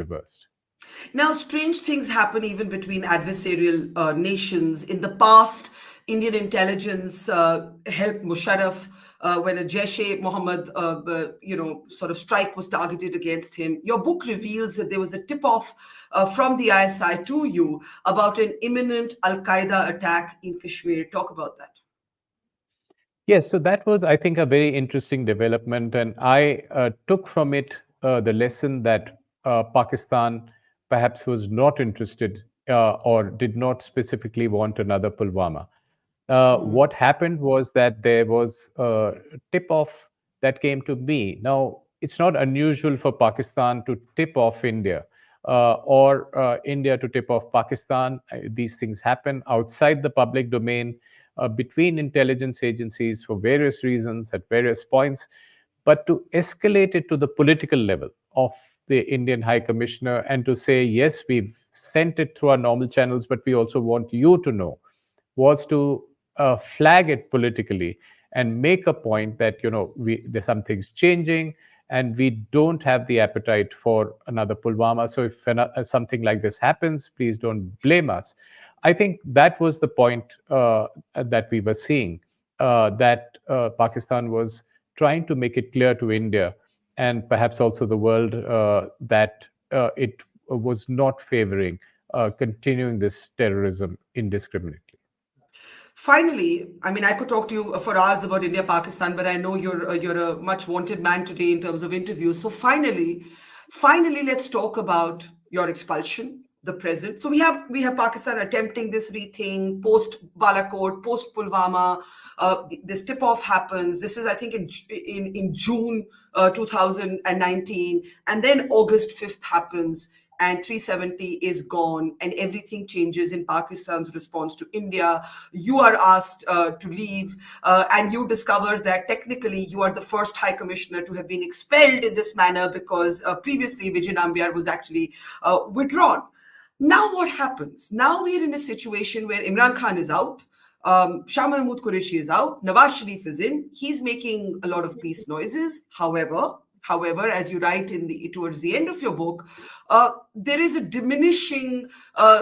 reversed. Now, strange things happen even between adversarial nations. In the past, Indian intelligence helped Musharraf when a Jaish-e-Mohammed, sort of strike was targeted against him. Your book reveals that there was a tip-off from the ISI to you about an imminent Al-Qaeda attack in Kashmir. Talk about that. Yes, so that was, I think, a very interesting development, and I took from it the lesson that Pakistan perhaps was not interested or did not specifically want another Pulwama. What happened was that there was a tip-off that came to me. Now, it's not unusual for Pakistan to tip off India or India to tip off Pakistan. These things happen outside the public domain between intelligence agencies for various reasons at various points. But to escalate it to the political level of the Indian High Commissioner and to say, yes, we've sent it through our normal channels, but we also want you to know, was to flag it politically and make a point that there's some things changing and we don't have the appetite for another Pulwama. So if something like this happens, please don't blame us. I think that was the point that we were seeing, that Pakistan was trying to make it clear to India and perhaps also the world that it was not favoring continuing this terrorism indiscriminately. Finally, I mean, I could talk to you for hours about India, Pakistan, but I know you're a much wanted man today in terms of interviews. So finally, let's talk about your expulsion, the present. So we have Pakistan attempting this rethink post Balakot, post Pulwama. This tip off happens. This is, I think, in June 2019, and then August 5th happens. And 370 is gone, and everything changes in Pakistan's response to India. You are asked to leave, and you discover that technically you are the first High Commissioner to have been expelled in this manner because previously Vijay Nambiar was actually withdrawn. Now what happens? Now we are in a situation where Imran Khan is out, Shah Mahmood Qureshi is out, Nawaz Sharif is in. He's making a lot of peace noises. However, as you write towards the end of your book, there is a diminishing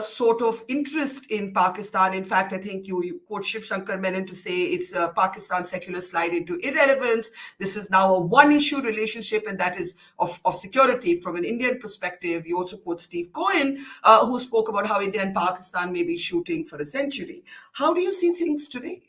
sort of interest in Pakistan. In fact, I think you quote Shiv Shankar Menon to say it's Pakistan's secular slide into irrelevance. This is now a one-issue relationship, and that is of security from an Indian perspective. You also quote Steve Cohen, who spoke about how India and Pakistan may be shooting for a century. How do you see things today?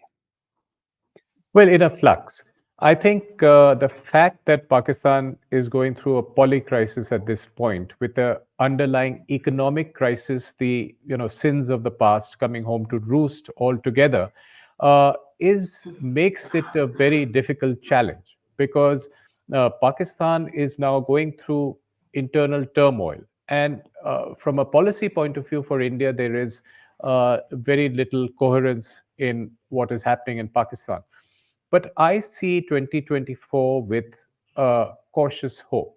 Well, in a flux. I think the fact that Pakistan is going through a poly crisis at this point, with the underlying economic crisis, the sins of the past coming home to roost altogether, makes it a very difficult challenge, because Pakistan is now going through internal turmoil, and from a policy point of view for India, there is very little coherence in what is happening in Pakistan. But I see 2024 with cautious hope,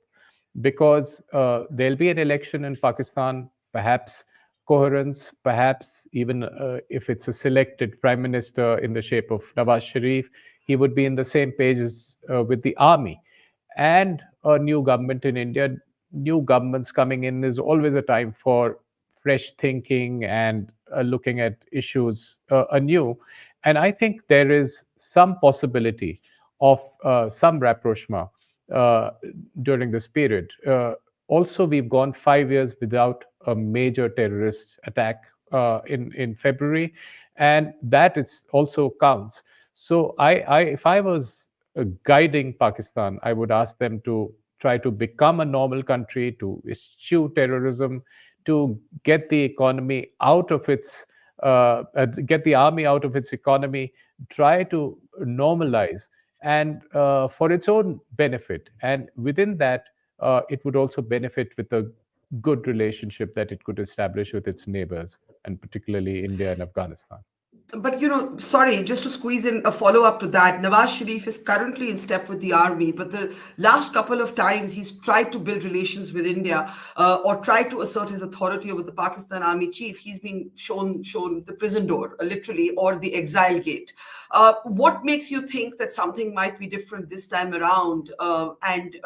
because there'll be an election in Pakistan, perhaps coherence, perhaps even if it's a selected prime minister in the shape of Nawaz Sharif, he would be in the same pages with the army. And a new government in India, new governments coming in is always a time for fresh thinking and looking at issues anew. And I think there is some possibility of some rapprochement during this period. Also, we've gone 5 years without a major terrorist attack in February, and that it's also counts. So, if I was guiding Pakistan, I would ask them to try to become a normal country, to eschew terrorism, to get the economy out of its get the army out of its economy, try to normalize, and for its own benefit. And within that, it would also benefit with a good relationship that it could establish with its neighbors, and particularly India and Afghanistan. But sorry, just to squeeze in a follow up to that, Nawaz Sharif is currently in step with the army, but the last couple of times he's tried to build relations with India or tried to assert his authority over the Pakistan army chief. He's been shown the prison door, literally, or the exile gate. What makes you think that something might be different this time around? And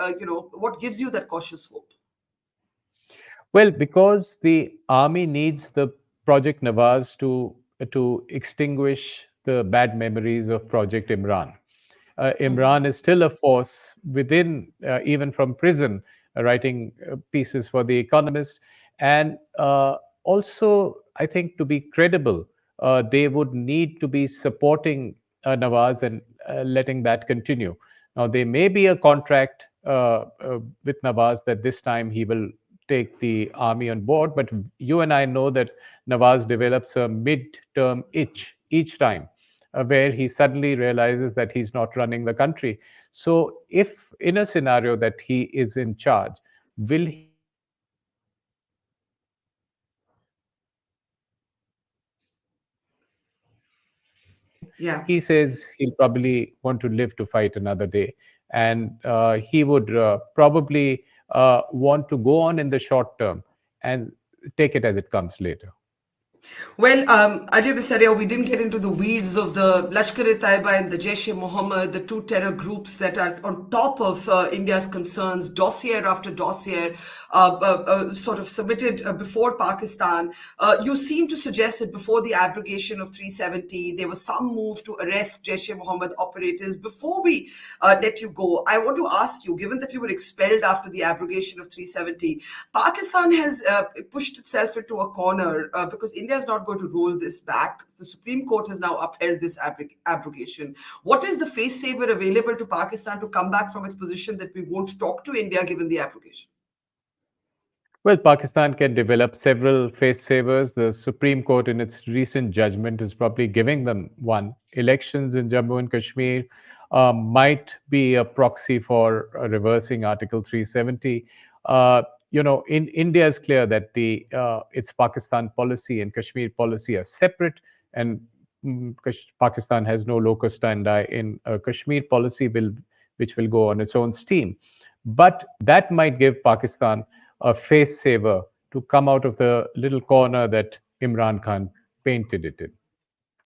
what gives you that cautious hope? Well, because the army needs the Project Nawaz to extinguish the bad memories of Project Imran. Imran is still a force within, even from prison, writing pieces for The Economist. And also, I think to be credible, they would need to be supporting Nawaz and letting that continue. Now, there may be a contract with Nawaz that this time he will take the army on board, but you and I know that Nawaz develops a mid-term itch each time where he suddenly realizes that he's not running the country. So, if in a scenario that he is in charge, will he want to live to fight another day? Yeah. He says he'll probably want to live to fight another day. And he would probably want to go on in the short term and take it as it comes later. Well, Ajay Bisaria, we didn't get into the weeds of the Lashkar-e-Taiba and the Jaish-e-Mohammed, the two terror groups that are on top of India's concerns, dossier after dossier, sort of submitted before Pakistan. You seem to suggest that before the abrogation of 370, there was some move to arrest Jaish-e-Mohammed operators. Before we let you go, I want to ask you, given that you were expelled after the abrogation of 370, Pakistan has pushed itself into a corner because India is not going to roll this back. The Supreme Court has now upheld this abrogation. What is the face saver available to Pakistan to come back from its position that we won't talk to India given the abrogation? Well, Pakistan can develop several face savers. The Supreme Court, in its recent judgment, is probably giving them one. Elections in Jammu and Kashmir might be a proxy for reversing Article 370. In India is clear that the its Pakistan policy and Kashmir policy are separate, and Pakistan has no locus standi in Kashmir policy, which will go on its own steam. But that might give Pakistan a face saver to come out of the little corner that Imran Khan painted it in.